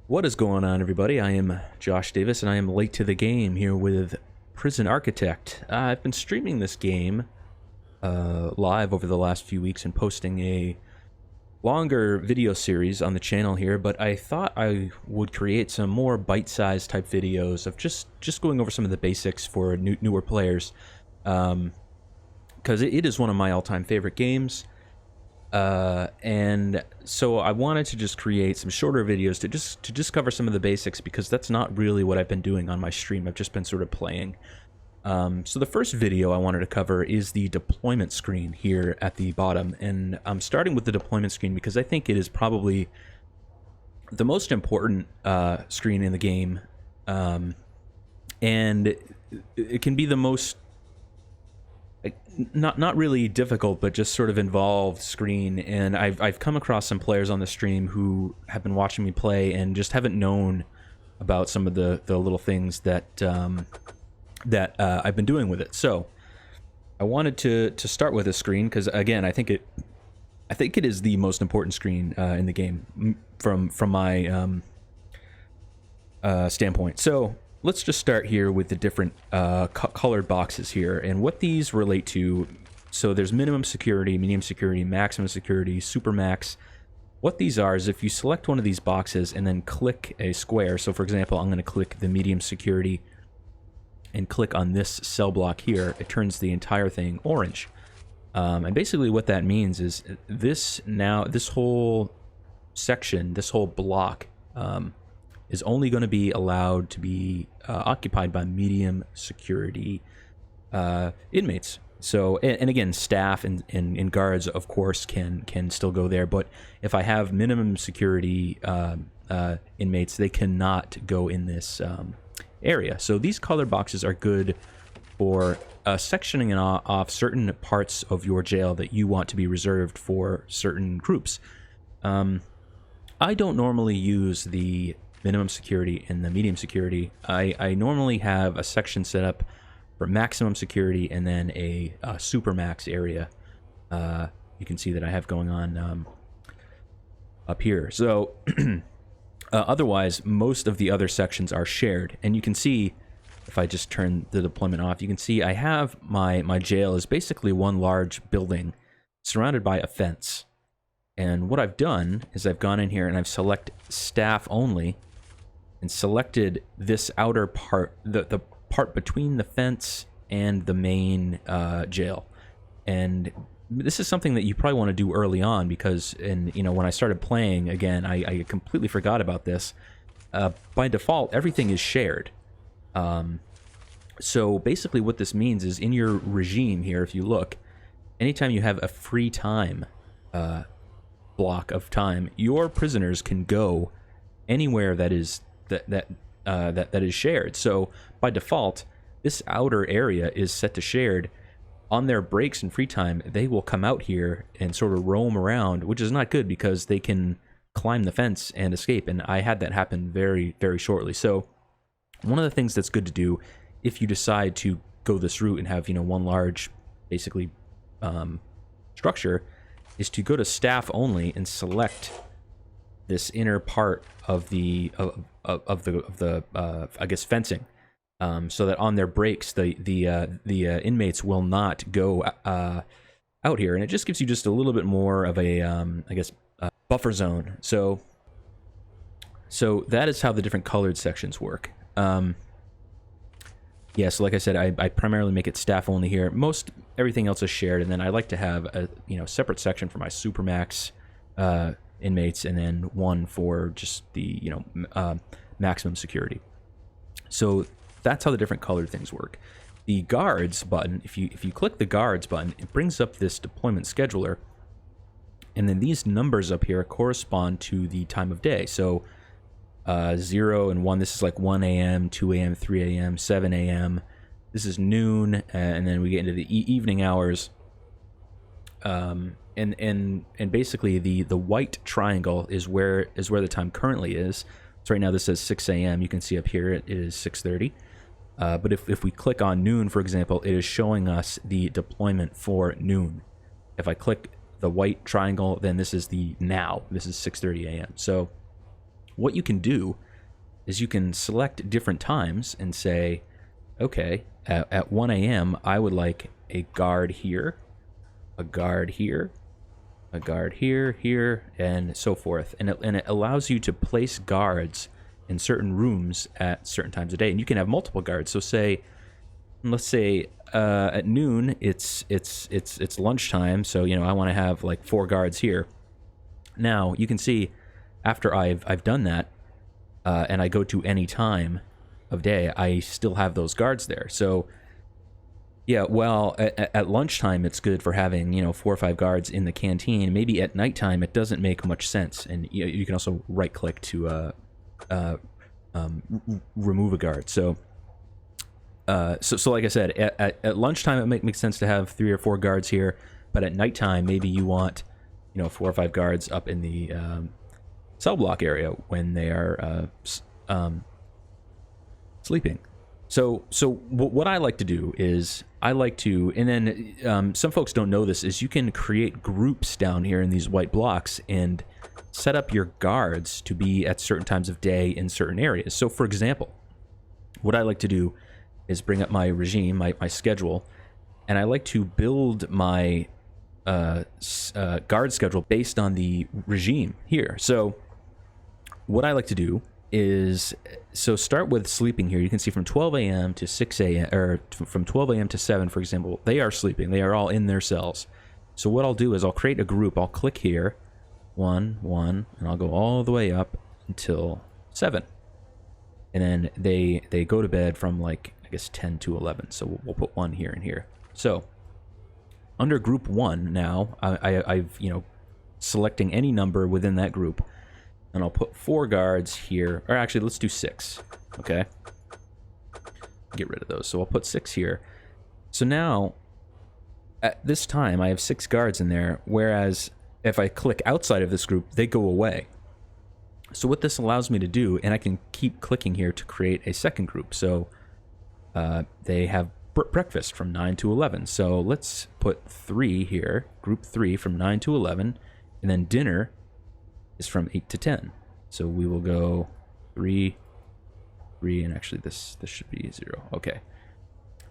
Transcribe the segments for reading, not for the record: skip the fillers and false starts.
What is going on, everybody? I am Josh Davis, and I am late to the game here with Prison Architect. I've been streaming this game live over the last few weeks and posting a longer video series on the channel here, but I thought I would create some more bite-sized type videos of just going over some of the basics for newer players, because it is one of my all-time favorite games. And so I wanted to just create some shorter videos to just cover some of the basics, because that's not really what I've been doing on my stream. I've just been sort of playing. So the first video I wanted to cover is the deployment screen here at the bottom, and I'm starting with the deployment screen because I think it is probably the most important screen in the game, and it can be the most not really difficult, but just sort of involved screen. And I've come across some players on the stream who have been watching me play and just haven't known about some of the little things that I've been doing with it. So I wanted to start with this screen because, again, I think it is the most important screen in the game from my standpoint. So let's just start here with the different colored boxes here and what these relate to. So there's minimum security, medium security, maximum security, super max. What these are is if you select one of these boxes and then click a square. So for example, I'm going to click the medium security and click on this cell block here. It turns the entire thing orange. And basically what that means is this whole section, this whole block, is only going to be allowed to be occupied by medium security inmates. So, and again, staff and guards, of course, can still go there. But if I have minimum security inmates, they cannot go in this area. So these color boxes are good for sectioning off certain parts of your jail that you want to be reserved for certain groups. I don't normally use the minimum security and the medium security. I normally have a section set up for maximum security and then a super max area. You can see that I have going on up here. So otherwise, most of the other sections are shared. And you can see, if I just turn the deployment off, you can see I have my jail is basically one large building surrounded by a fence. And what I've done is I've gone in here and I've selected staff only and selected this outer part, the part between the fence and the main jail. And this is something that you probably want to do early on, because when I started playing again, I completely forgot about this. By default, everything is shared. So basically what this means is, in your regime here, if you look, anytime you have a free time block of time, your prisoners can go anywhere that is that is shared. So by default, this outer area is set to shared. On their breaks and free time, they will come out here and sort of roam around, which is not good because they can climb the fence and escape. And I had that happen very, very shortly. So one of the things that's good to do, if you decide to go this route and have, one large, basically, structure, is to go to staff only and select this inner part of the I guess fencing, so that on their breaks the inmates will not go out here, and it just gives you just a little bit more of a I guess buffer zone. So that is how the different colored sections work. Yeah, so like I said, I primarily make it staff only here. Everything else is shared, and then I like to have a separate section for my supermax inmates, and then one for just the maximum security. So that's how the different colored things work. The guards button, if you click the guards button, it brings up this deployment scheduler, and then these numbers up here correspond to the time of day. So 0 and 1, this is like 1 a.m., 2 a.m., 3 a.m., 7 a.m. This is noon, and then we get into the evening hours. And basically the white triangle is where the time currently is. So right now this says 6 a.m. You can see up here it is 6:30. But if we click on noon, for example, it is showing us the deployment for noon. If I click the white triangle, then this is the now. This is 6:30 a.m. So what you can do is you can select different times and say, okay, at 1 a.m., I would like a guard here, a guard here, a guard here, here, and so forth. And it allows you to place guards in certain rooms at certain times of day. And you can have multiple guards. So let's say at noon, it's lunchtime. So, you know, I want to have like 4 guards here. Now, you can see after I've done that, and I go to any time of day, I still have those guards there. So, yeah, well, at lunchtime, it's good for having, you know, 4 or 5 guards in the canteen. Maybe at nighttime, it doesn't make much sense. And you can also right-click to remove a guard. So like I said, at lunchtime, it makes sense to have 3 or 4 guards here. But at nighttime, maybe you want, you know, 4 or 5 guards up in the cell block area when they are sleeping. So what I like to do is and then some folks don't know this, is you can create groups down here in these white blocks and set up your guards to be at certain times of day in certain areas. So for example, what I like to do is bring up my regime, my schedule, and I like to build my guard schedule based on the regime here. So what I like to do is, start with sleeping here. You can see from 12 a.m. to 6 a.m. or from 12 a.m. to 7, for example, they are sleeping. They are all in their cells. So what I'll do is I'll create a group. I'll click here, 1, 1, and I'll go all the way up until 7. And then they go to bed from, like, I guess 10 to 11. So we'll put 1 here and here. So under group 1 now, I've, you know, selecting any number within that group. And I'll put 4 guards here, or actually, let's do 6, okay? Get rid of those. So I'll put 6 here. So now, at this time, I have 6 guards in there, whereas if I click outside of this group, they go away. So what this allows me to do, and I can keep clicking here to create a second group. So they have breakfast from 9 to 11. So let's put 3 here, group 3 from 9 to 11, and then dinner is from 8 to 10. So we will go 3, 3, and actually this should be 0. Okay.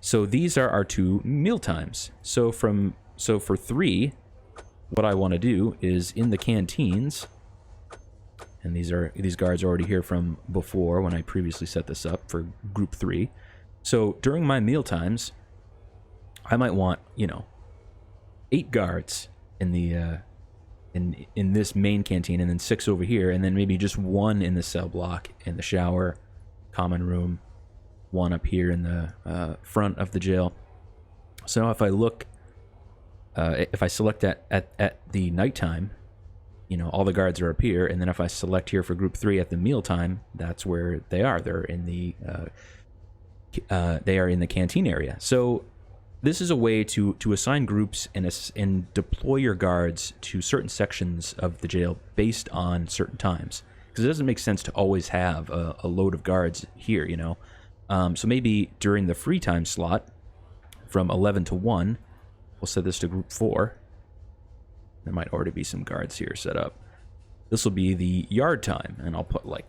So these are our 2 meal times. So for 3, what I want to do is in the canteens, and these guards are already here from before when I previously set this up for group 3. So during my meal times, I might want, you know, 8 guards in the in this main canteen, and then 6 over here, and then maybe just 1 in the cell block, in the shower, common room, 1 up here in the front of the jail. So now if I look, if I select at the nighttime, you know, all the guards are up here, and then if I select here for group 3 at the mealtime, that's where they are. They're in the canteen area. So this is a way to assign groups and deploy your guards to certain sections of the jail based on certain times. Because it doesn't make sense to always have a load of guards here, you know. So maybe during the free time slot, from 11 to 1, we'll set this to group 4. There might already be some guards here set up. This will be the yard time, and I'll put, like,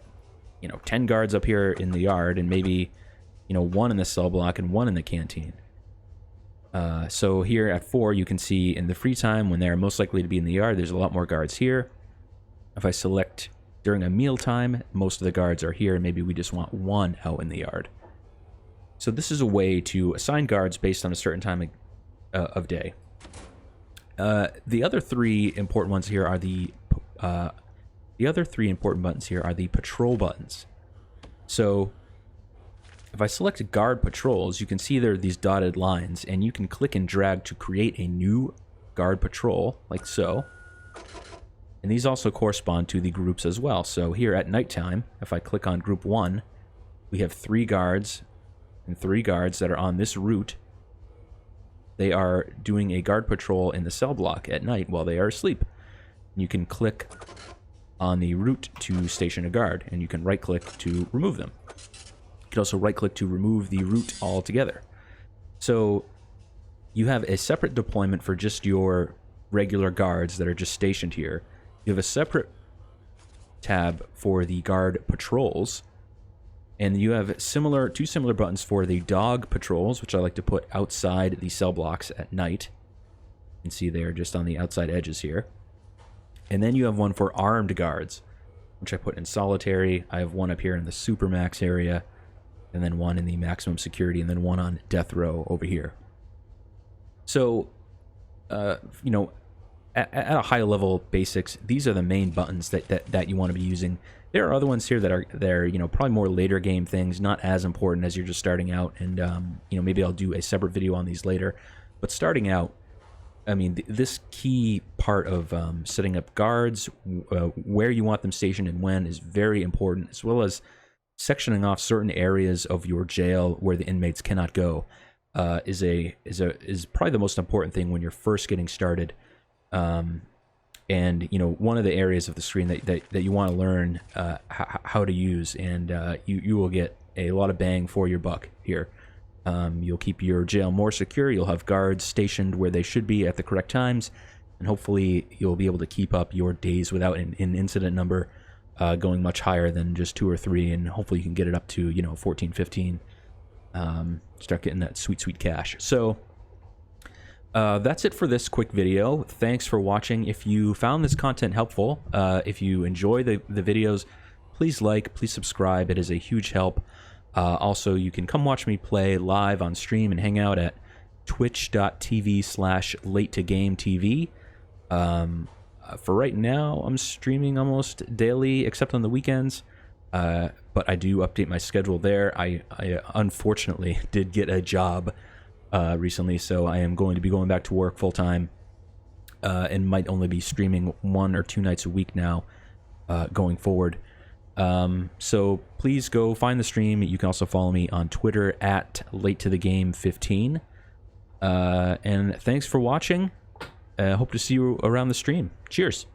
you know, 10 guards up here in the yard, and maybe, you know, 1 in the cell block and 1 in the canteen. So here at 4, you can see in the free time, when they're most likely to be in the yard, there's a lot more guards here. If I select during a meal time, most of the guards are here, and maybe we just want 1 out in the yard. So this is a way to assign guards based on a certain time of day. The other 3 important ones here are the patrol buttons. So if I select guard patrols, you can see there are these dotted lines, and you can click and drag to create a new guard patrol, like so. And these also correspond to the groups as well. So here at nighttime, if I click on group 1, we have 3 guards and 3 guards that are on this route. They are doing a guard patrol in the cell block at night while they are asleep. You can click on the route to station a guard, and you can right-click to remove them. You can also right-click to remove the route altogether. So you have a separate deployment for just your regular guards that are just stationed here. You have a separate tab for the guard patrols. And you have two similar buttons for the dog patrols, which I like to put outside the cell blocks at night. You can see they're just on the outside edges here. And then you have one for armed guards, which I put in solitary. I have one up here in the supermax area, and then one in the maximum security, and then one on death row over here. So, you know, at a high level basics, these are the main buttons that you want to be using. There are other ones here that are you know, probably more later game things, not as important as you're just starting out. And you know, maybe I'll do a separate video on these later. But starting out, I mean, this key part of setting up guards, where you want them stationed and when, is very important, as well as sectioning off certain areas of your jail where the inmates cannot go. Is probably the most important thing when you're first getting started. And you know, one of the areas of the screen that you want to learn how to use, and you will get a lot of bang for your buck here. You'll keep your jail more secure. You'll have guards stationed where they should be at the correct times, and hopefully you'll be able to keep up your days without an incident number going much higher than just 2 or 3, and hopefully you can get it up to, you know, 14, 15. Start getting that sweet cash. So that's it for this quick video. Thanks for watching. If you found this content helpful, if you enjoy the videos, please like, please subscribe. It is a huge help. Also, you can come watch me play live on stream and hang out at twitch.tv/LateToGameTV. For right now, I'm streaming almost daily, except on the weekends. But I do update my schedule there. I unfortunately did get a job recently, so I am going to be going back to work full-time, and might only be streaming 1 or 2 nights a week now going forward. So please go find the stream. You can also follow me on Twitter at LateToTheGame15. And thanks for watching. Hope to see you around the stream. Cheers.